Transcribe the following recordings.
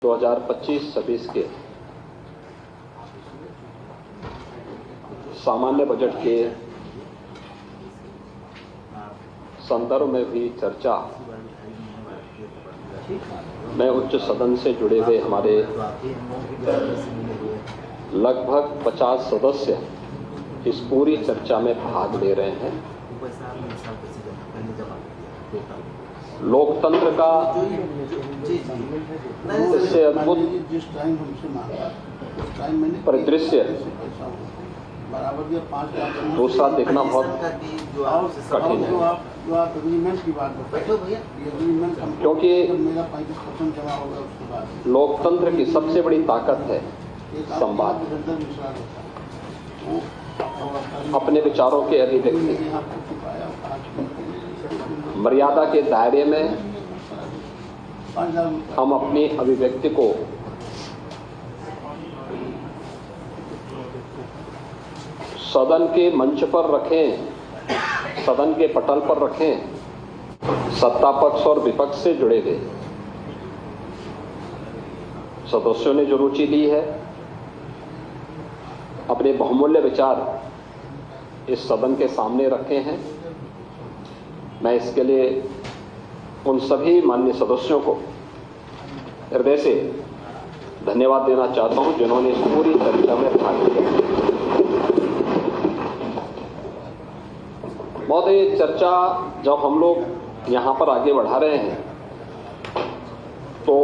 2025-26 के सामान्य बजट के संदर्भ में भी चर्चा में उच्च सदन से जुड़े हुए हमारे लगभग 50 सदस्य इस पूरी चर्चा में भाग ले रहे हैं। लोकतंत्र का इससे अद्भुत परिदृश्य दूसरा देखना बहुत कठिन है, क्योंकि लोकतंत्र की सबसे बड़ी ताकत है संवाद, अपने विचारों के अभिव्यक्ति, मर्यादा के दायरे में हम अपनी अभिव्यक्ति को सदन के मंच पर रखें, सदन के पटल पर रखें। सत्ता पक्ष और विपक्ष से जुड़े हुए सदस्यों ने जो रुचि ली है, अपने बहुमूल्य विचार इस सदन के सामने रखे हैं। मैं इसके लिए उन सभी माननीय सदस्यों को हृदय से धन्यवाद देना चाहता हूं जिन्होंने इस पूरी चर्चा में भाग लिया। महोदय, चर्चा जब हम लोग यहां पर आगे बढ़ा रहे हैं तो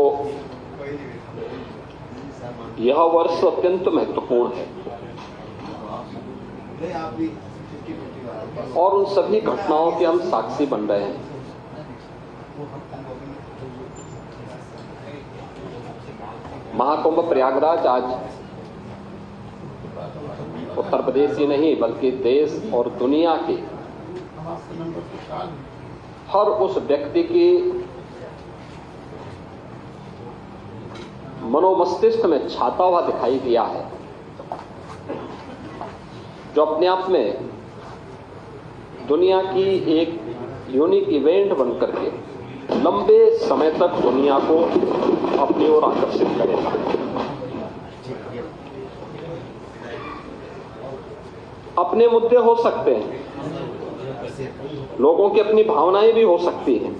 यह वर्ष अत्यंत महत्वपूर्ण है और उन सभी घटनाओं के हम साक्षी बन रहे हैं। महाकुंभ प्रयागराज आज उत्तर प्रदेश ही नहीं बल्कि देश और दुनिया के हर उस व्यक्ति की मनोमस्तिष्क में छाता हुआ दिखाई दिया है, जो अपने आप में दुनिया की एक यूनिक इवेंट बनकर के लंबे समय तक दुनिया को अपनी ओर आकर्षित करेगा। अपने मुद्दे हो सकते हैं, लोगों की अपनी भावनाएं भी हो सकती हैं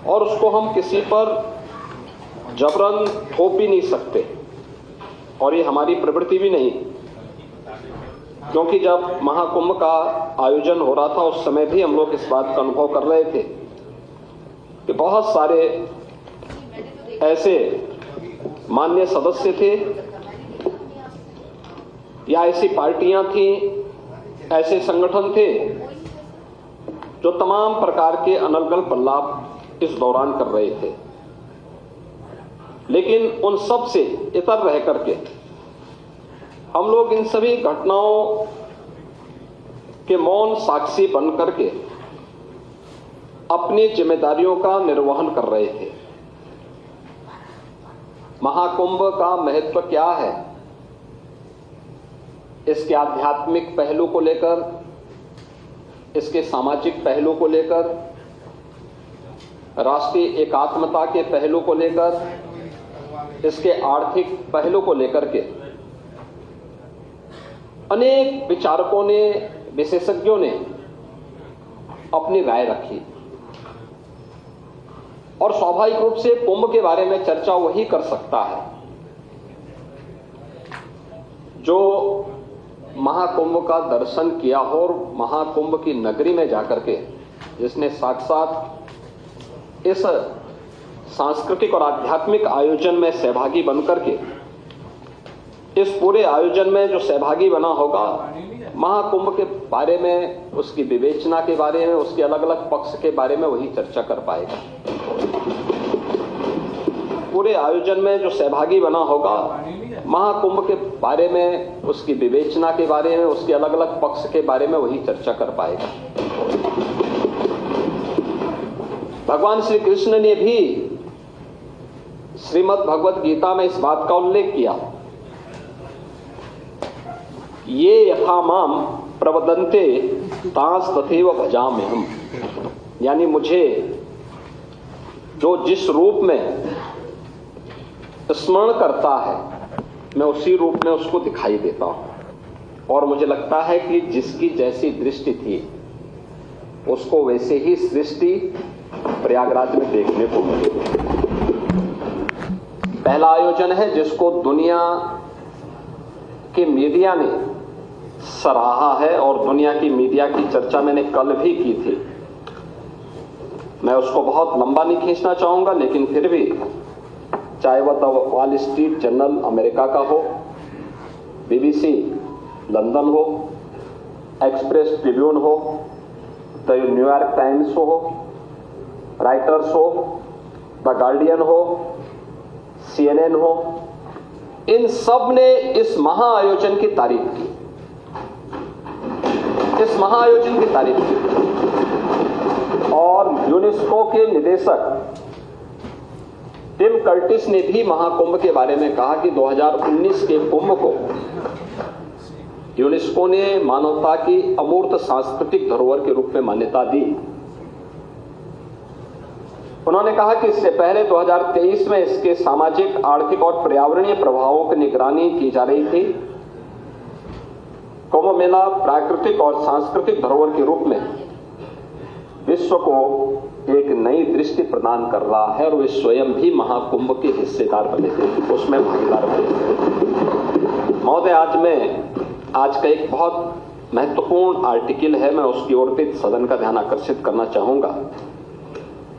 और उसको हम किसी पर जबरन थोप भी नहीं सकते और ये हमारी प्रवृत्ति भी नहीं, क्योंकि जब महाकुंभ का आयोजन हो रहा था उस समय भी हम लोग इस बात का अनुभव कर रहे थे कि बहुत सारे ऐसे माननीय सदस्य थे या ऐसी पार्टियां थी, ऐसे संगठन थे जो तमाम प्रकार के अनर्गल लाभ इस दौरान कर रहे थे, लेकिन उन सब से इतर रह करके हम लोग इन सभी घटनाओं के मौन साक्षी बन करके अपनी जिम्मेदारियों का निर्वहन कर रहे थे। महाकुंभ का महत्व क्या है, इसके आध्यात्मिक पहलू को लेकर, इसके सामाजिक पहलू को लेकर, राष्ट्रीय एकात्मता के पहलू को लेकर, इसके आर्थिक पहलू को लेकर के अनेक विचारकों ने, विशेषज्ञों ने अपनी राय रखी और स्वाभाविक रूप से कुंभ के बारे में चर्चा वही कर सकता है जो महाकुंभ का दर्शन किया हो और महाकुंभ की नगरी में जाकर के जिसने साक्षात इस सांस्कृतिक और आध्यात्मिक आयोजन में सहभागी बनकर के इस पूरे आयोजन में जो सहभागी बना होगा, महाकुंभ के बारे में, उसकी विवेचना के बारे में, उसके अलग अलग पक्ष के बारे में वही चर्चा कर पाएगा। पूरे आयोजन में जो सहभागी बना होगा, महाकुंभ के बारे में, उसकी विवेचना के बारे में, उसके अलग अलग पक्ष के बारे में वही चर्चा कर पाएगा। भगवान श्री कृष्ण ने भी श्रीमद् भगवत गीता में इस बात का उल्लेख किया, ये यथा माम प्रवदन्ते तांस तथैव भजाम्यहम्, यानी मुझे जो जिस रूप में स्मरण करता है, मैं उसी रूप में उसको दिखाई देता हूं। और मुझे लगता है कि जिसकी जैसी दृष्टि थी उसको वैसे ही सृष्टि प्रयागराज में देखने को मिली। पहला आयोजन है जिसको दुनिया के मीडिया ने सराहा है और दुनिया की मीडिया की चर्चा मैंने कल भी की थी। मैं उसको बहुत लंबा नहीं खींचना चाहूंगा, लेकिन फिर भी चाहे वह the wall street journal America का हो, BBC लंदन हो, एक्सप्रेस ट्रिब्यून हो, द न्यूयॉर्क टाइम्स हो, राइटर्स हो, द गार्डियन हो, CNN हो, इन सब ने इस महाआयोजन की तारीफ की, इस महाआयोजन की तारीफ की। और यूनेस्को के निदेशक टिम कर्टिस ने भी महाकुंभ के बारे में कहा कि 2019 के कुंभ को यूनेस्को ने मानवता की अमूर्त सांस्कृतिक धरोहर के रूप में मान्यता दी। उन्होंने कहा कि इससे पहले 2023 में इसके सामाजिक, आर्थिक और पर्यावरणीय प्रभावों की निगरानी की जा रही थी। कुंभ मेला प्राकृतिक और सांस्कृतिक धरोहर के रूप में विश्व को एक नई दृष्टि प्रदान कर रहा है और वे स्वयं भी महाकुंभ के हिस्सेदार बने थे, उसमें भागीदार बने थे। महोदय, आज का एक बहुत महत्वपूर्ण आर्टिकल है, मैं उसकी ओर भी सदन का ध्यान आकर्षित करना चाहूंगा।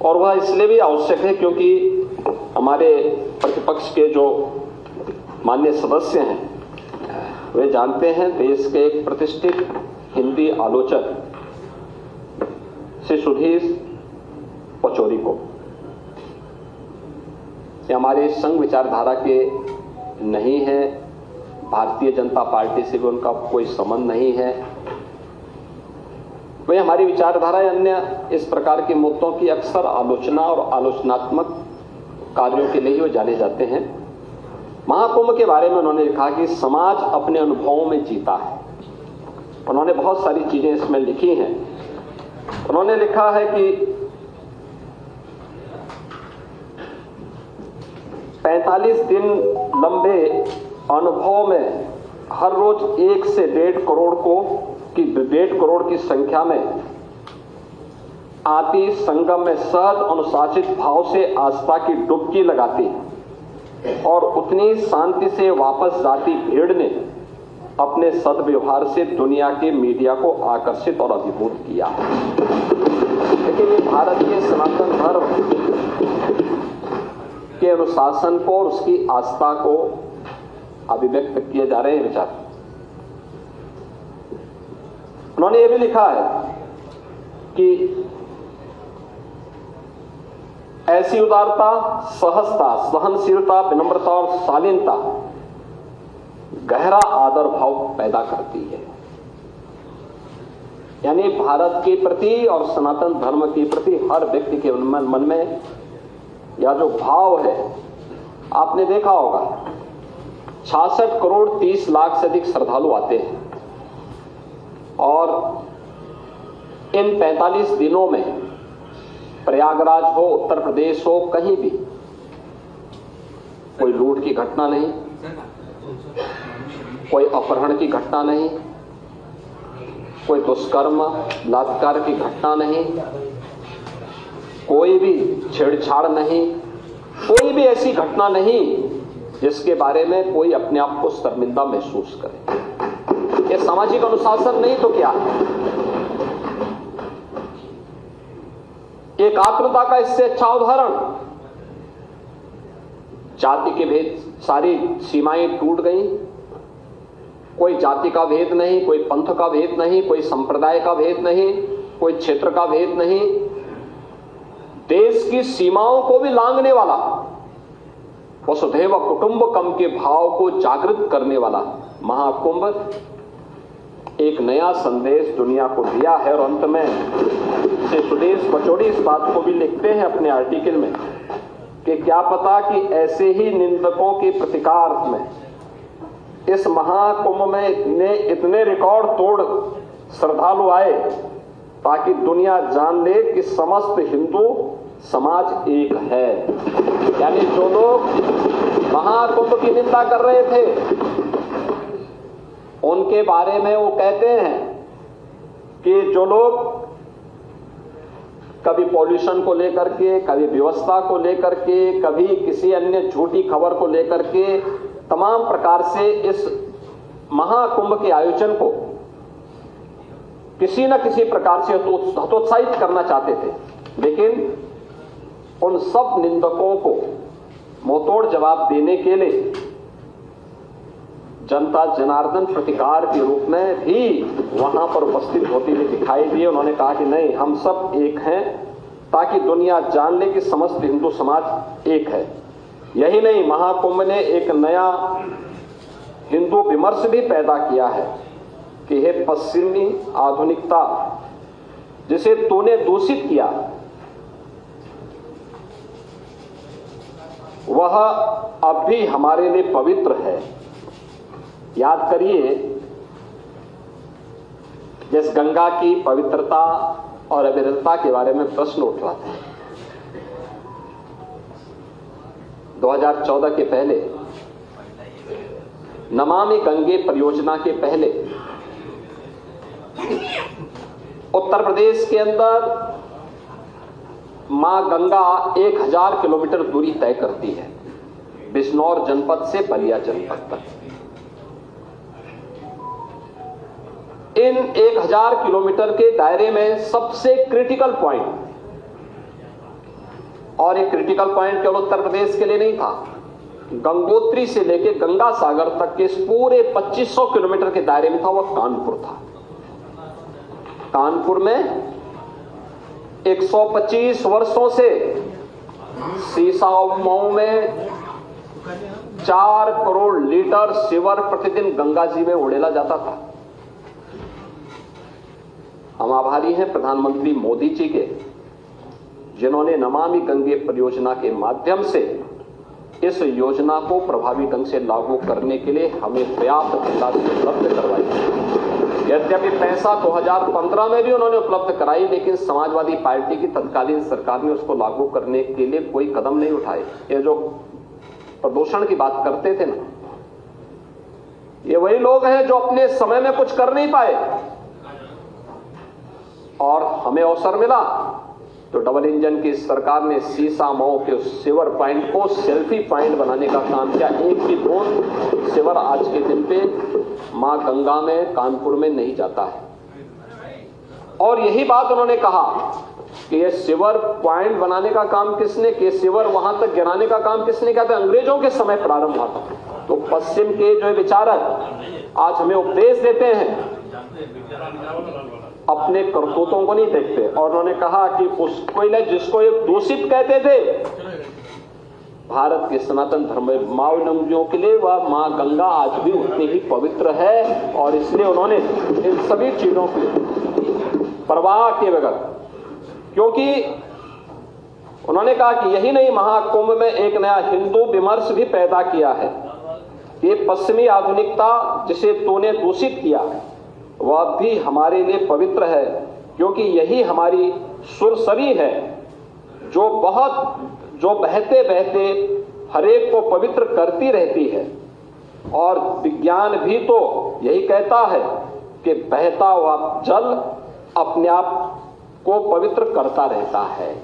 और वह इसलिए भी आवश्यक है क्योंकि हमारे प्रतिपक्ष के जो माननीय सदस्य हैं वे जानते हैं देश के एक प्रतिष्ठित हिंदी आलोचक श्री सुधीर पचौरी को। ये हमारे संघ विचारधारा के नहीं है, भारतीय जनता पार्टी से भी उनका कोई संबंध नहीं है। वे हमारी विचारधारा अन्य इस प्रकार के मुद्दों की अक्सर आलोचना और आलोचनात्मक कार्यों के लिए ही जाने जाते हैं। महाकुंभ के बारे में उन्होंने लिखा कि समाज अपने अनुभवों में जीता है। उन्होंने बहुत सारी चीजें इसमें लिखी हैं। उन्होंने लिखा है कि 45 दिन लंबे अनुभव में हर रोज 1 से 1.5 करोड़ की संख्या में आती संगम में सहज अनुशासित भाव से आस्था की डुबकी लगाती और उतनी शांति से वापस जाती भीड़ ने अपने सद्व्यवहार से दुनिया के मीडिया को आकर्षित और अभिभूत किया। लेकिन ये भारतीय सनातन धर्म के अनुशासन को और उसकी आस्था को अभिव्यक्त किए जा रहे हैं विचार। उन्होंने ये भी लिखा है कि ऐसी उदारता, सहजता, सहनशीलता, विनम्रता और शालीनता गहरा आदर भाव पैदा करती है। यानी भारत के प्रति और सनातन धर्म के प्रति हर व्यक्ति के मन में यह जो भाव है, आपने देखा होगा 66 करोड़ 30 लाख से अधिक श्रद्धालु आते हैं और इन 45 दिनों में प्रयागराज हो, उत्तर प्रदेश हो, कहीं भी कोई लूट की घटना नहीं, कोई अपहरण की घटना नहीं, कोई दुष्कर्म बलात्कार की घटना नहीं, कोई भी छेड़छाड़ नहीं, कोई भी ऐसी घटना नहीं जिसके बारे में कोई अपने आप को शर्मिंदा महसूस करे। ये सामाजिक अनुशासन नहीं तो क्या है? एकात्मता का इससे अच्छा उदाहरण, जाति के भेद, सारी सीमाएं टूट गई। कोई जाति का भेद नहीं, कोई पंथ का भेद नहीं, कोई संप्रदाय का भेद नहीं, कोई क्षेत्र का भेद नहीं। देश की सीमाओं को भी लांघने वाला, वसुधैव कुटुंबकम के भाव को जागृत करने वाला महाकुंभ एक नया संदेश दुनिया को दिया है। और अंत में श्री सुधीर पचौरी इस बात को भी लिखते हैं अपने आर्टिकल में कि क्या पता कि ऐसे ही निंदकों के प्रतिकार में इस महाकुंभ में इतने रिकॉर्ड तोड़ श्रद्धालु आए ताकि दुनिया जान ले कि समस्त हिंदू समाज एक है। यानी जो लोग महाकुंभ की निंदा कर रहे थे, उनके बारे में वो कहते हैं कि जो लोग कभी पॉल्यूशन को लेकर के, कभी व्यवस्था को लेकर के, कभी किसी अन्य झूठी खबर को लेकर के तमाम प्रकार से इस महाकुंभ के आयोजन को किसी न किसी प्रकार से हतोत्साहित करना चाहते थे, लेकिन उन सब निंदकों को मुंहतोड़ जवाब देने के लिए जनता जनार्दन प्रतिकार के रूप में भी वहां पर उपस्थित होती हुई दिखाई दी। उन्होंने कहा कि नहीं, हम सब एक हैं, ताकि दुनिया जान ले कि समस्त हिंदू समाज एक है। यही नहीं, महाकुंभ ने एक नया हिंदू विमर्श भी पैदा किया है कि हे पश्चिमी आधुनिकता, जिसे तूने दूषित किया, वह अब भी हमारे लिए पवित्र है। याद करिए, जिस गंगा की पवित्रता और अविरलता के बारे में प्रश्न उठ रहा था, 2014 के पहले, नमामि गंगे परियोजना के पहले उत्तर प्रदेश के अंदर मां गंगा 1000 किलोमीटर दूरी तय करती है, बिजनौर जनपद से बलिया जनपद तक। इन 1000 किलोमीटर के दायरे में सबसे क्रिटिकल पॉइंट, और एक क्रिटिकल पॉइंट केवल उत्तर प्रदेश के लिए नहीं था, गंगोत्री से लेकर गंगा सागर तक के इस पूरे 2500 किलोमीटर के दायरे में था, वह कानपुर था। कानपुर में 125 वर्षों से सीसाओं में 4 करोड़ लीटर सीवर प्रतिदिन गंगा जी में उड़ेला जाता था। हम आभारी हैं प्रधानमंत्री मोदी जी के, जिन्होंने नमामि गंगे परियोजना के माध्यम से इस योजना को प्रभावी ढंग से लागू करने के लिए हमें पर्याप्त धनराशि उपलब्ध करवाई। यद्यपि पैसा 2015 में भी उन्होंने उपलब्ध कराई, लेकिन समाजवादी पार्टी की तत्कालीन सरकार ने उसको लागू करने के लिए कोई कदम नहीं उठाए। ये जो प्रदूषण की बात करते थे ना, ये वही लोग हैं जो अपने समय में कुछ कर नहीं पाए, और हमें अवसर मिला तो डबल इंजन की सरकार ने सीसामऊ के सीवर पॉइंट को सेल्फी पॉइंट बनाने का काम किया। एक भी बूंद सीवर आज के दिन पे मां गंगा में, कानपुर में नहीं जाता है। और यही बात उन्होंने कहा कि ये सीवर पॉइंट बनाने का काम किसने किया, सीवर वहां तक गिराने का काम किसने किया था? अंग्रेजों के समय प्रारंभ हुआ था। तो पश्चिम के जो विचारक आज हमें उपदेश देते हैं, अपने करतूतों को नहीं देखते। और उन्होंने कहा कि उसको जिसको ये दूषित कहते थे, भारत के सनातन धर्मावलंबियों के लिए वह मां गंगा आज भी उतनी ही पवित्र है, और इसलिए उन्होंने इन सभी चीजों की परवाह किए बगैर, क्योंकि उन्होंने कहा कि यही नहीं, महाकुंभ में एक नया हिंदू विमर्श भी पैदा किया है। ये पश्चिमी आधुनिकता जिसे तूने दूषित किया, वह भी हमारे लिए पवित्र है, क्योंकि यही हमारी सुरसरी है जो बहते बहते हरेक को पवित्र करती रहती है। और विज्ञान भी तो यही कहता है कि बहता हुआ जल अपने आप को पवित्र करता रहता है।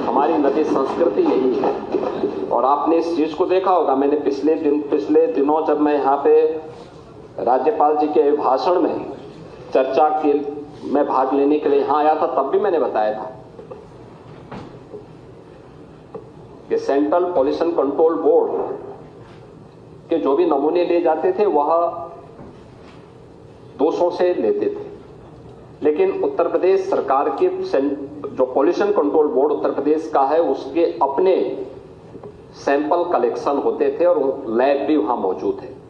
हमारी नदी संस्कृति यही है। और आपने इस चीज को देखा होगा, मैंने पिछले दिनों जब मैं यहाँ पे राज्यपाल जी के भाषण में चर्चा के में भाग लेने के लिए यहां आया था, तब भी मैंने बताया था कि सेंट्रल पॉल्यूशन कंट्रोल बोर्ड के जो भी नमूने ले जाते थे वह 200 से लेते थे, लेकिन उत्तर प्रदेश सरकार के जो pollution control board Uttar Pradesh का है, उसके अपने सैंपल कलेक्शन होते थे और लैब भी वहां मौजूद है।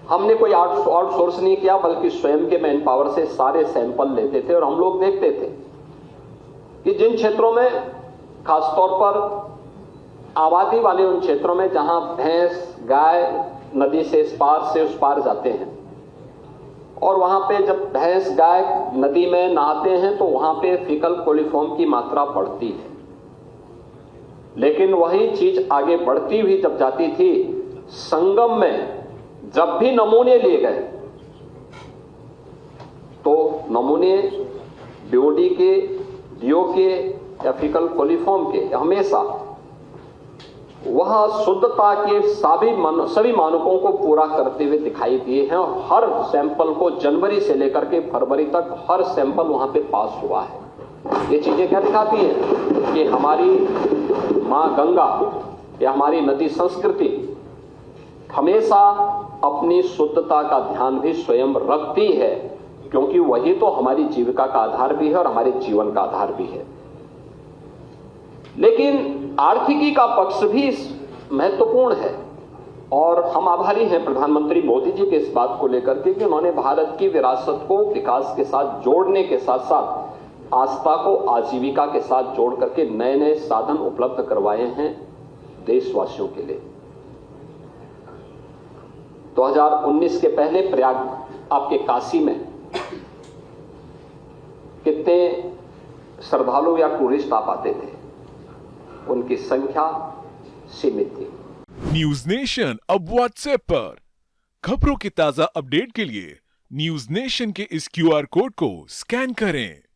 हमने कोई आउटसोर्स नहीं किया, बल्कि स्वयं के मैन पावर से सारे सैंपल लेते थे। और हम लोग देखते थे कि जिन क्षेत्रों में, खासतौर पर आबादी वाले उन क्षेत्रों में जहां भैंस गाय नदी से इस पार से उस पार जाते हैं, और वहां पे जब भैंस गाय नदी में नहाते हैं तो वहां पे फीकल कोलिफॉर्म की मात्रा बढ़ती है। लेकिन वही चीज आगे बढ़ती हुई जब जाती थी, संगम में जब भी नमूने लिए गए तो नमूने बीओडी के, डीओ के या फीकल कोलिफॉर्म के हमेशा वह शुद्धता के सभी मानकों को पूरा करते हुए दिखाई दिए हैं और हर सैंपल को जनवरी से लेकर के फरवरी तक हर सैंपल वहां पे पास हुआ है। ये चीजें क्या दिखाती हैं कि हमारी मां गंगा या हमारी नदी संस्कृति हमेशा अपनी शुद्धता का ध्यान भी स्वयं रखती है, क्योंकि वही तो हमारी जीविका का आधार भी है और हमारे जीवन का आधार भी है। लेकिन आर्थिकी का पक्ष भी महत्वपूर्ण है और हम आभारी हैं प्रधानमंत्री मोदी जी के इस बात को लेकर के कि उन्होंने भारत की विरासत को विकास के साथ जोड़ने के साथ साथ आस्था को आजीविका के साथ जोड़ करके नए नए साधन उपलब्ध करवाए हैं देशवासियों के लिए। 2019 के पहले प्रयाग आपके काशी में कितने श्रद्धालु या टूरिस्ट आ पाते थे, उनकी संख्या सीमित थी। न्यूज नेशन अब व्हाट्सएप पर खबरों के ताजा अपडेट के लिए न्यूज नेशन के इस क्यूआर कोड को स्कैन करें।